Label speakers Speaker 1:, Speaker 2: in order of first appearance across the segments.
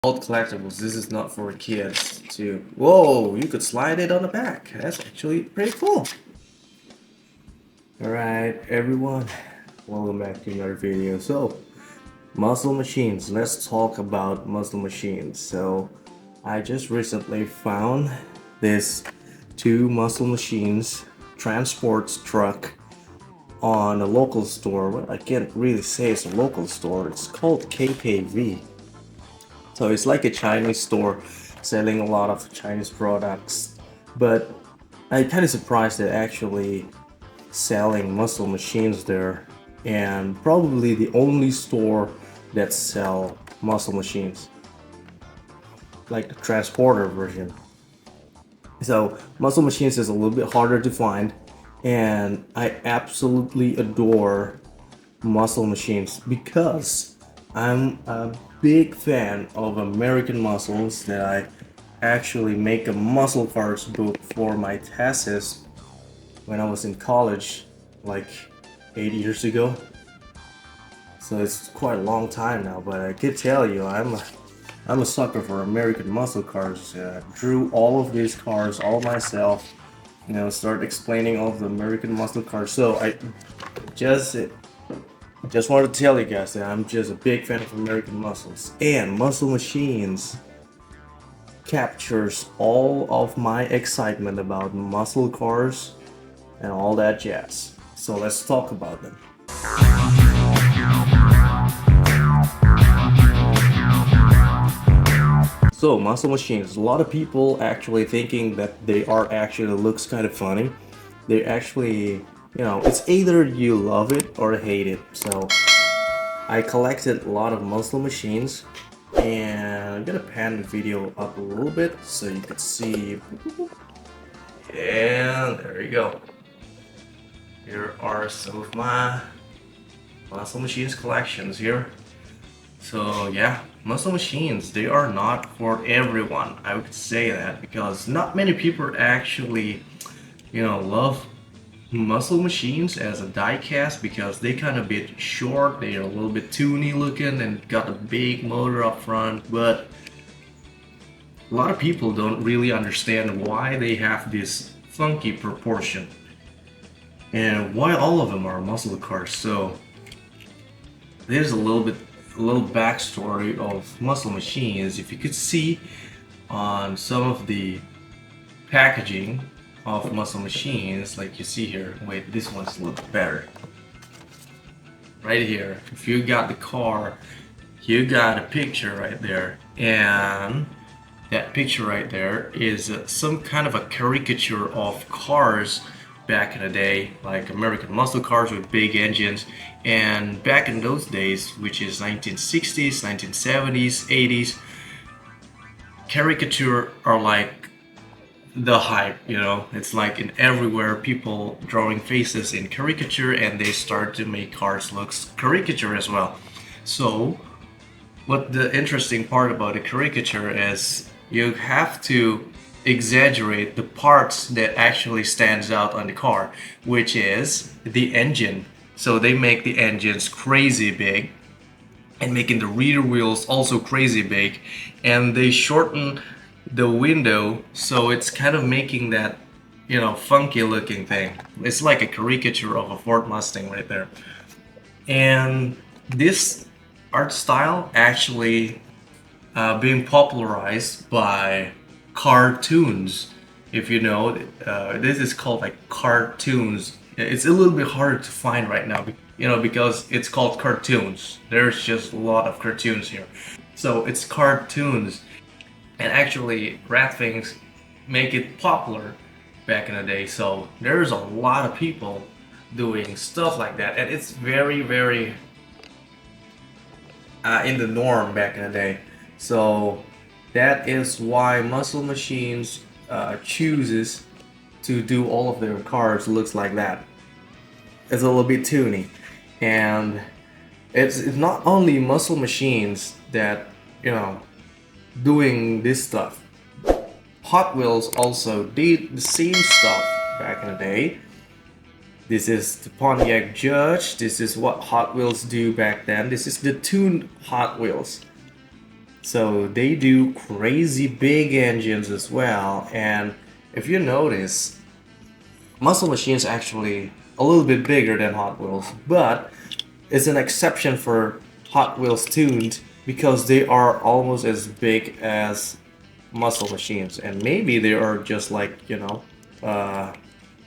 Speaker 1: Old collectibles. This is not for kids to. Whoa, you could slide it on the back. That's actually pretty cool. Alright, everyone. Welcome back to another video. So, muscle machines. Let's talk about muscle machines. So, I just recently found this two muscle machines transports truck on a local store. Well, I can't really say it's a local store. It's called Coupe. So it's like a Chinese store selling a lot of Chinese products, but I'm kind of surprised they're actually selling muscle machines there, and probably the only store that sell muscle machines, like the transporter version. So muscle machines is a little bit harder to find, and I absolutely adore muscle machines because I'm a big fan of American muscles that I actually make a muscle cars book for my thesis when I was in college like 8 years ago. So it's quite a long time now, but I could tell you I'm a sucker for American muscle cars. Drew all of these cars all myself. Start explaining all of the American muscle cars. So I just wanted to tell you guys that I'm just a big fan of American muscles, and Muscle Machines captures all of my excitement about muscle cars and all that jazz. So let's talk about them. So Muscle Machines, a lot of people actually thinking that they are actually looks kind of funny. They actually, it's either you love it or hate it. So I collected a lot of muscle machines, and I'm gonna pan the video up a little bit so you can see. And there you go. Here are some of my muscle machines collections here. So yeah, muscle machines, they are not for everyone. I would say that because not many people actually, love muscle machines as a diecast because they kind of bit short, they are a little bit toony looking and got a big motor up front, but a lot of people don't really understand why they have this funky proportion and why all of them are muscle cars. So there's a little backstory of muscle machines. If you could see on some of the packaging of muscle machines, like you see here. Wait, this one's a little better. Right here, if you got the car, you got a picture right there, and that picture right there is some kind of a caricature of cars back in the day, like American muscle cars with big engines. And back in those days, which is 1960s, 1970s, 80s, caricature are like the hype, it's like in everywhere, people drawing faces in caricature, and they start to make cars look caricature as well. So what the interesting part about a caricature is you have to exaggerate the parts that actually stands out on the car, which is the engine. So they make the engines crazy big and making the rear wheels also crazy big, and they shorten the window, so it's kind of making that funky looking thing. It's like a caricature of a Ford Mustang right there. And this art style actually being popularized by cartoons. If you know, this is called like cartoons. It's a little bit harder to find right now, because it's called cartoons. There's just a lot of cartoons here. So it's cartoons. And actually, rat things make it popular back in the day. So there's a lot of people doing stuff like that, and it's very, very in the norm back in the day. So that is why Muscle Machines chooses to do all of their cars looks like that. It's a little bit toony, and it's not only Muscle Machines that doing this stuff. Hot Wheels also did the same stuff back in the day. This is the Pontiac Judge. This is what Hot Wheels do back then. This is the tuned Hot Wheels. So they do crazy big engines as well. And if you notice, Muscle Machines actually a little bit bigger than Hot Wheels, but it's an exception for Hot Wheels tuned because they are almost as big as Muscle Machines, and maybe they are just like,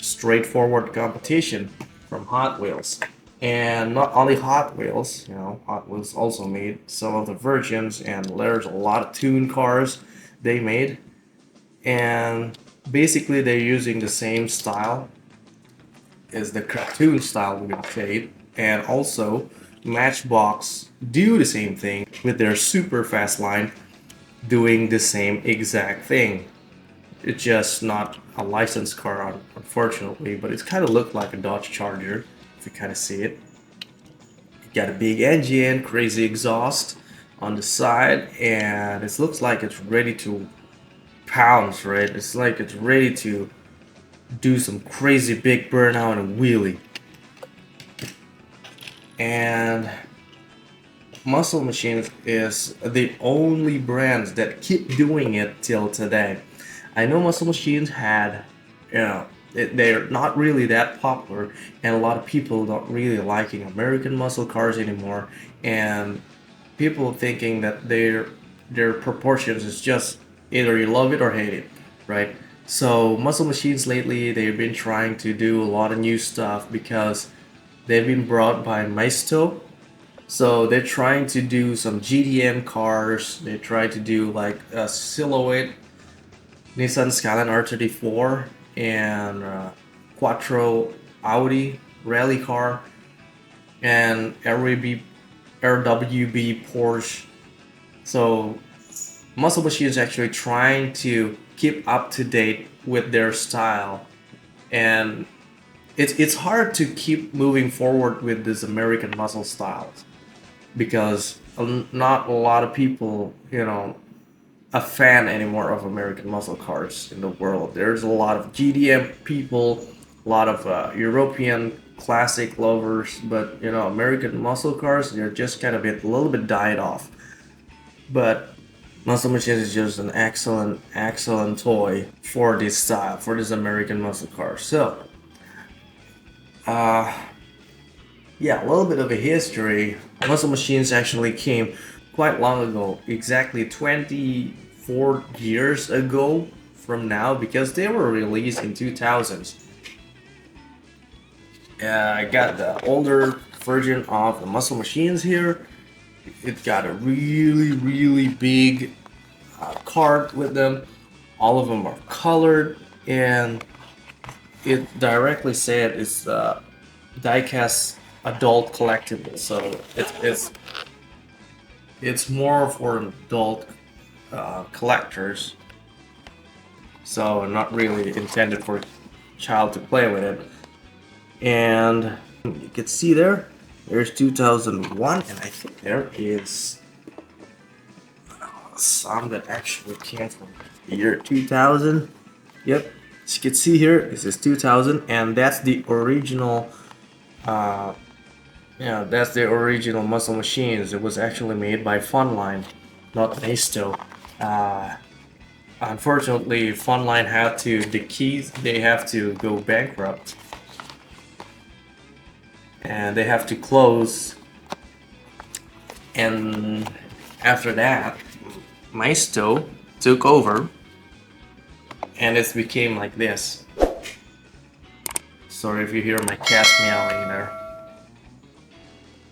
Speaker 1: straightforward competition from Hot Wheels. And not only Hot Wheels, Hot Wheels also made some of the versions, and there's a lot of tune cars they made. And basically, they're using the same style as the cartoon style we played, and also Matchbox do the same thing with their super fast line, doing the same exact thing. It's just not a licensed car, unfortunately, but it's kind of looked like a Dodge Charger if you kind of see it. Got a big engine, crazy exhaust on the side, and it looks like it's ready to pounce, right? It's like it's ready to do some crazy big burnout and wheelie. And Muscle Machines is the only brands that keep doing it till today. I know Muscle Machines had, they're not really that popular, and a lot of people don't really liking American muscle cars anymore, and people thinking that their proportions is just either you love it or hate it, right? So Muscle Machines lately, they've been trying to do a lot of new stuff because they've been brought by Maisto. So they're trying to do some GDM cars. They try to do like a silhouette Nissan Skyline R34 and Quattro Audi rally car and RWB Porsche. So Muscle Machine is actually trying to keep up to date with their style, and it's hard to keep moving forward with this American muscle styles because not a lot of people, a fan anymore of American muscle cars in the world. There's a lot of GDM people, a lot of European classic lovers, but American muscle cars, they're just kind of a little bit died off. But Muscle Machines is just an excellent, excellent toy for this style, for this American muscle car. So, yeah, a little bit of a history. Muscle Machines actually came quite long ago, exactly 24 years ago from now, because they were released in 2000s. I got the older version of the Muscle Machines here. It got a really, really big card with them. All of them are colored, and it directly said it's Diecast adult collectible. So it's more for adult collectors. So not really intended for a child to play with it. And you can see there's 2001, and I think there is some that actually came from the year 2000. Yep, as you can see here, this is 2000, and that's the original. That's the original Muscle Machines. It was actually made by Funline, not Maisto. Unfortunately, Funline had to they have to go bankrupt, and they have to close. And after that, Maisto took over, and it became like this. Sorry if you hear my cat meowing there.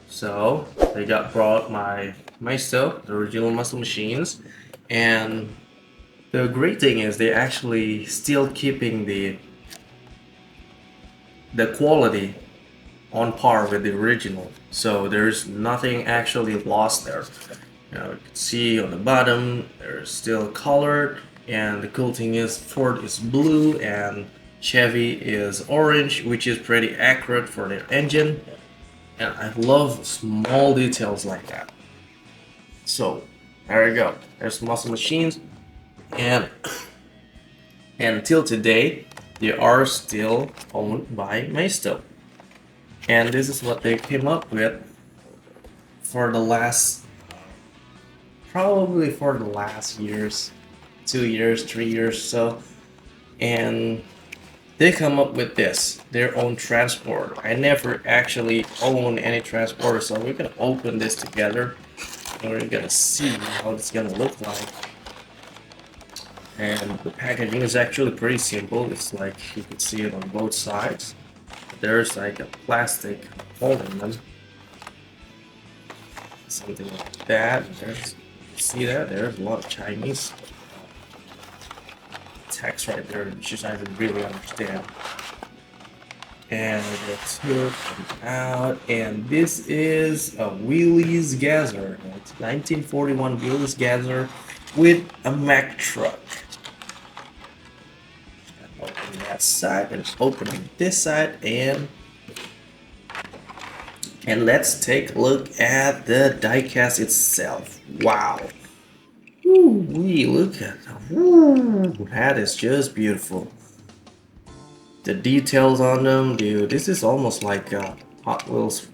Speaker 1: So they got brought by Maisto, the original Muscle Machines, and the great thing is they actually still keeping the quality on par with the original. So there's nothing actually lost there. You can see on the bottom they're still colored, and the cool thing is Ford is blue and Chevy is orange, which is pretty accurate for their engine. And I love small details like that. So there you go. There's Muscle Machines, and until today they are still owned by Maisto. And this is what they came up with for the last probably for the last years, 2 years, 3 years or so, and they come up with this, their own transport. I never actually own any transporter, so we're gonna open this together and we're gonna see how it's gonna look like. And the packaging is actually pretty simple. It's like you can see it on both sides. There's like a plastic holding them. Something like that. There's, see that? There's a lot of Chinese text right there, which I didn't really understand. And the two come out, and this is a Willys Gasser. It's 1941 Willys Gasser with a Mack truck. Open that side and open this side, and let's take a look at the diecast itself. Wow. Ooh, look at that. Ooh, that is just beautiful. The details on them, dude, this is almost like Hot Wheels,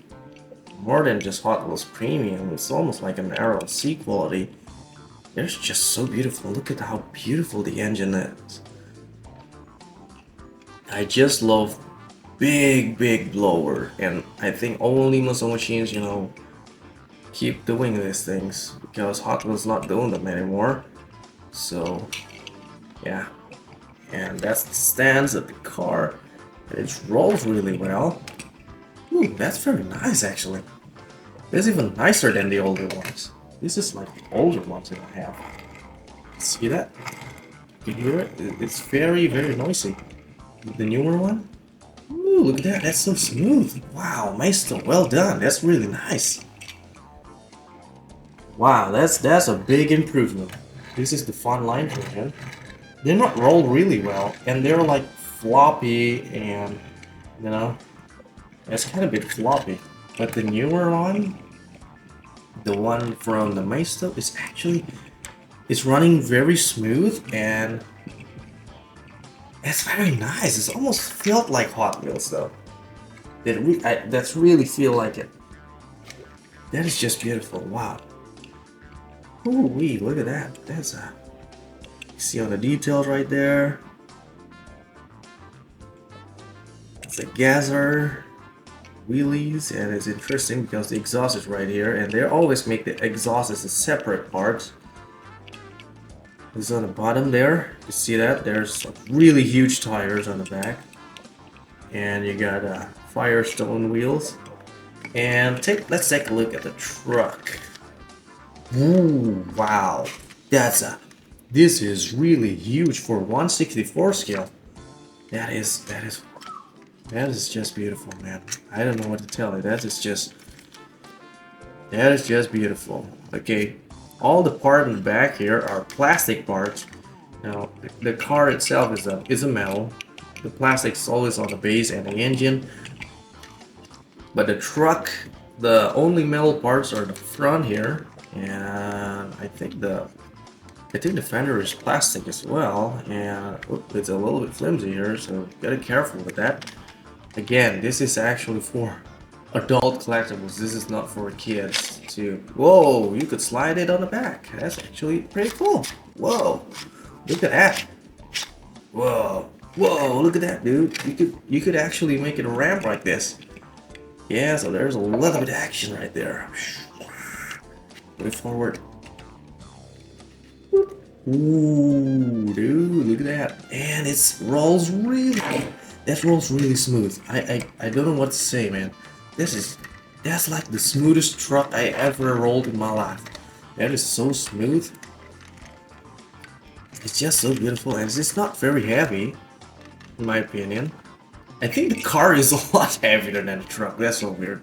Speaker 1: more than just Hot Wheels Premium. It's almost like an RLC quality. They're just so beautiful. Look at how beautiful the engine is. I just love big blower, and I think only Muscle Machines, you know, keep doing these things because Hot Wheels not doing them anymore. So yeah, and that's the stance of the car. It rolls really well. Ooh, that's very nice actually. It's even nicer than the older ones. This is like the older ones that I have. See that? You hear it? It's very noisy. The newer one? Ooh, look at that. That's so smooth. Wow, Maisto, well done. That's really nice. Wow, that's a big improvement. This is the fun line version. They're not rolled really well, and they're like floppy, and you know, it's kind of a bit floppy. But the newer one, the one from the Maisto, is actually, it's running very smooth, and it's very nice. It's almost felt like Hot Wheels though. That's really feel like it. That is just beautiful. Wow. Ooh wee, look at that. That's a, you see all the details right there. It's a Gasser, Willys, and it's interesting because the exhaust is right here, and they always make the exhaust as a separate part. It's on the bottom there. You see that? There's really huge tires on the back, and you got Firestone wheels. And let's take a look at the truck. Ooh, wow, this is really huge for 1/64 scale. That is just beautiful, man. I don't know what to tell you. That is just beautiful. Okay, all the parts in the back here are plastic parts. Now the car itself is a metal. The plastic is always on the base and the engine. But the truck, the only metal parts are the front here, and I think the fender is plastic as well, and it's a little bit flimsy here, so gotta be careful with that. Again, this is actually for adult collectibles. This is not for kids to. Whoa, you could slide it on the back. That's actually pretty cool. Whoa, look at that. Whoa, look at that, dude. You could actually make it a ramp like this. Yeah, so there's a little bit of action right there. Move forward. Ooh, dude, look at that. And it rolls really, that rolls really smooth. I don't know what to say, man. That's like the smoothest truck I ever rolled in my life. That is so smooth. It's just so beautiful, and it's not very heavy, in my opinion. I think the car is a lot heavier than the truck. That's so weird.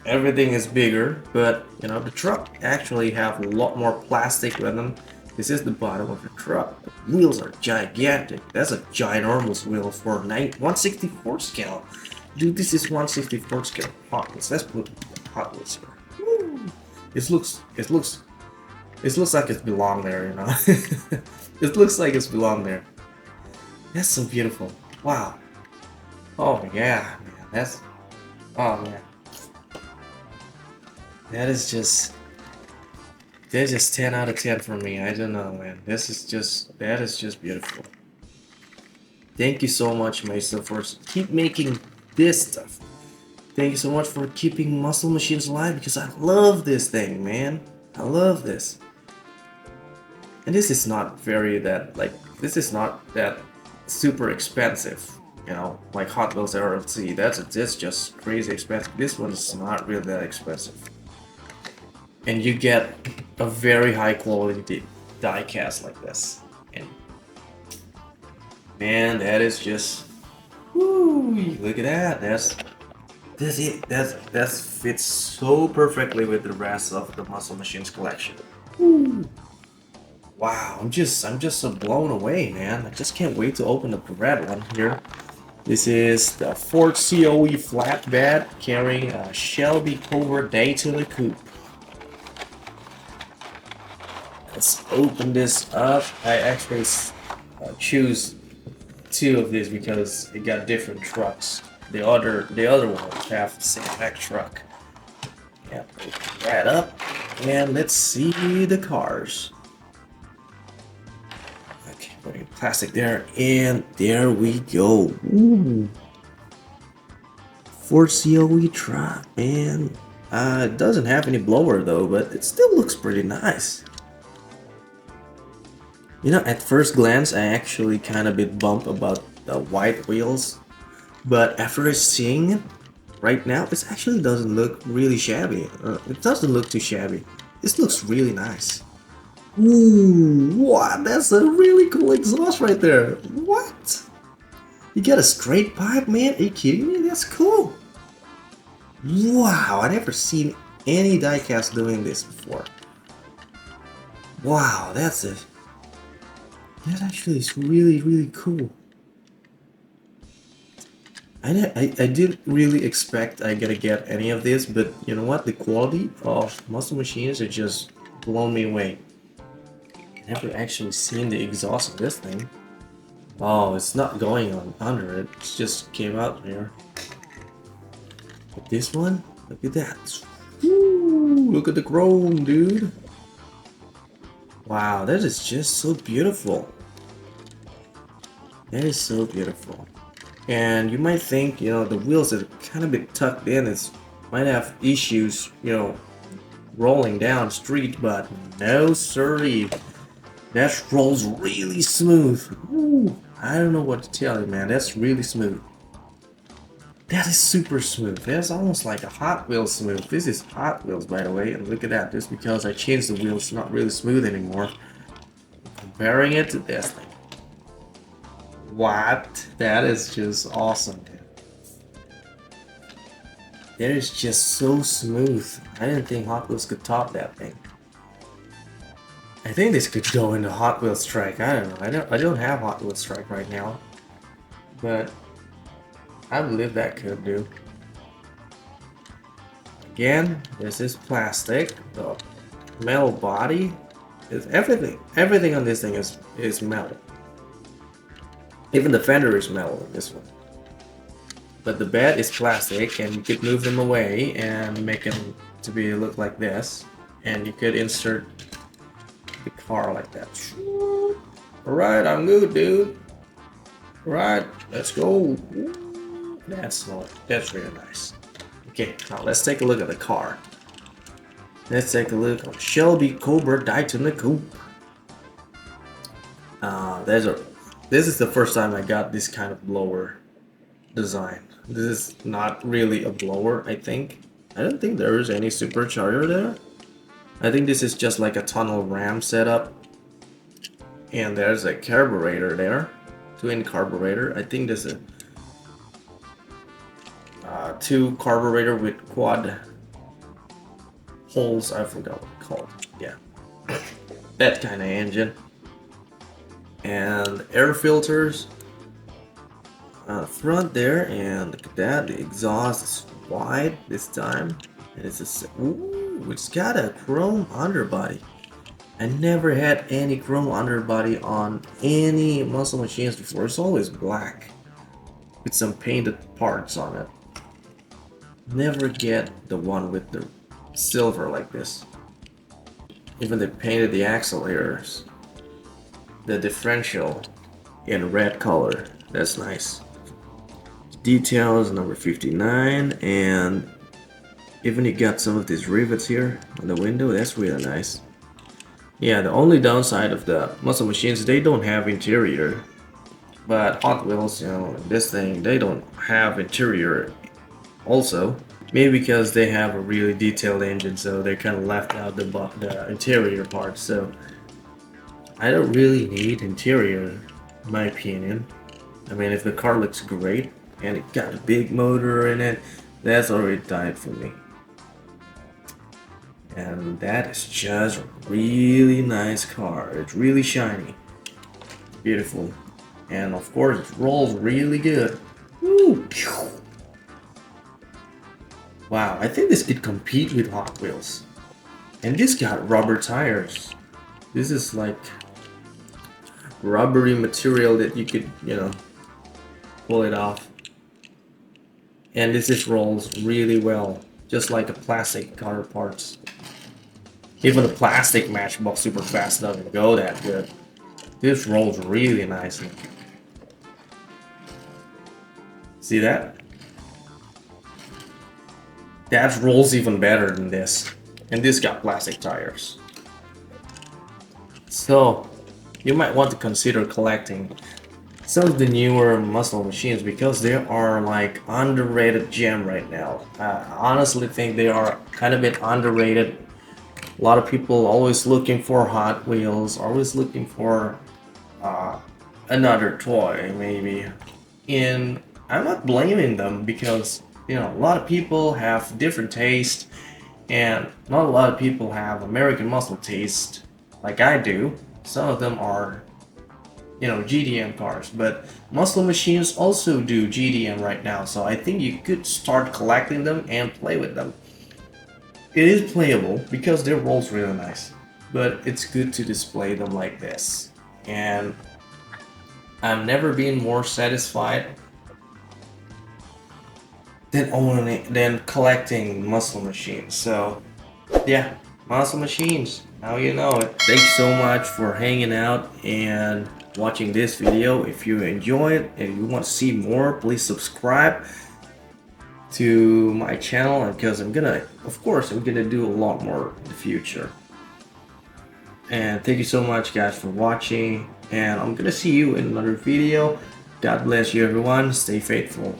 Speaker 1: Everything is bigger, but you know, the truck actually have a lot more plastic with them. This is the bottom of the truck. The wheels are gigantic. That's a ginormous wheel for 1/64 scale. Dude, this is 1/64 scale Hot Wheels. Let's put Hot Wheels here. Woo. It looks like it belongs there, you know. It looks like it's belong there. That's so beautiful. Wow. Oh yeah, man. Oh man. That is just This is 10 out of 10 for me. I don't know, man. That is just beautiful. Thank you so much, Maisto, for keep making this stuff. Thank you so much for keeping Muscle Machines alive because I love this thing, man. I love this. And this is not this is not that super expensive, you know, like Hot Wheels RLC. That's just crazy expensive. This one is not really that expensive. And you get a very high quality die cast like this. And man, that is just, woo, look at that. That fits so perfectly with the rest of the Muscle Machines collection. Woo. Wow, I'm just so blown away, man. I just can't wait to open up the red one here. This is the Ford COE flatbed carrying a Shelby Cobra Daytona Coupe. Let's open this up. I actually choose two of these because it got different trucks. The other ones have the same Mack truck. Yeah, open that up and let's see the cars. Okay, putting plastic there, and there we go. Ooh. Ford COE truck, man. It doesn't have any blower though, but it still looks pretty nice. You know, at first glance, I actually kind of bit bummed about the white wheels, but after seeing it right now, this actually doesn't look really shabby. It doesn't look too shabby. This looks really nice. Ooh, what? That's a really cool exhaust right there. What? You got a straight pipe, man? Are you kidding me? That's cool. Wow, I never seen any diecast doing this before. Wow, that actually is really cool. I didn't really expect I gonna get any of this, but you know what? The quality of Muscle Machines are just blown me away. Never actually seen the exhaust of this thing. Oh, it's not going on under it. It just came out here. But this one, look at that. Woo, look at the chrome, dude. Wow, that is just so beautiful. That is so beautiful. And you might think, you know, the wheels are kind of bit tucked in. It might have issues, you know, rolling down street, but no siree. That rolls really smooth. Ooh, I don't know what to tell you, man. That's really smooth. That is super smooth. That's almost like a Hot Wheels smooth. This is Hot Wheels, by the way. And look at that. Just because I changed the wheels, it's not really smooth anymore. Comparing it to this thing. What? That is just awesome, dude. That is just so smooth. I didn't think Hot Wheels could top that thing. I think this could go into Hot Wheels Strike. I don't know. I don't have Hot Wheels Strike right now, but I believe that could do. Again, this is plastic. The metal body is everything. Everything on this thing is metal. Even the fender is metal in this one. But the bed is plastic, and you could move them away and make them to be look like this. And you could insert the car like that. Alright, I'm good, dude. Alright, let's go. That's really nice. Okay, now let's take a look at the car. Let's take a look at Shelby Cobra Daytona Coupe. This is the first time I got this kind of blower design. This is not really a blower, I think. I don't think there is any supercharger there. I think this is just like a tunnel ram setup. And there's a carburetor there. Twin carburetor. I think there's a two carburetor with quad holes. I forgot what it's called. Yeah. That kind of engine. And air filters front there, and look at that, the exhaust is wide this time, and it's got a chrome underbody. I never had any chrome underbody on any Muscle Machines before. It's always black with some painted parts on it. Never get the one with the silver like this. Even they painted the accelerators, the differential in red color. That's nice. Details number 59, and even you got some of these rivets here on the window. That's really nice. Yeah, the only downside of the muscle machines, they don't have interior. But Hot Wheels, you know, this thing, they don't have interior also. Maybe because they have a really detailed engine, so they kind of left out the interior part. So I don't really need interior, in my opinion. I mean, if the car looks great and it got a big motor in it, that's already died for me. And that is just a really nice car. It's really shiny, beautiful, and of course it rolls really good. Woo. Wow, I think this could compete with Hot Wheels. And this got rubber tires. This is like rubbery material that you could, you know, pull it off. And this just rolls really well, just like a plastic counterparts. Even the plastic Matchbox Super Fast doesn't go that good. This rolls really nicely. See that? That rolls even better than this. And this got plastic tires. So, you might want to consider collecting some of the newer muscle machines because they are like underrated gem right now. I honestly think they are kind of a bit underrated. A lot of people always looking for Hot Wheels, always looking for another toy maybe. And I'm not blaming them because, you know, a lot of people have different taste and not a lot of people have American muscle taste like I do. Some of them are, you know, GDM cars, but Muscle Machines also do GDM right now, so I think you could start collecting them and play with them. It is playable because their rolls really nice, but it's good to display them like this. And I've never been more satisfied than collecting Muscle Machines. So yeah, Muscle Machines, now you know it. Thanks so much for hanging out and watching this video. If you enjoy it and you want to see more, please subscribe to my channel, because I'm gonna do a lot more in the future. And thank you so much guys for watching, and I'm gonna see you in another video. God bless you everyone, stay faithful.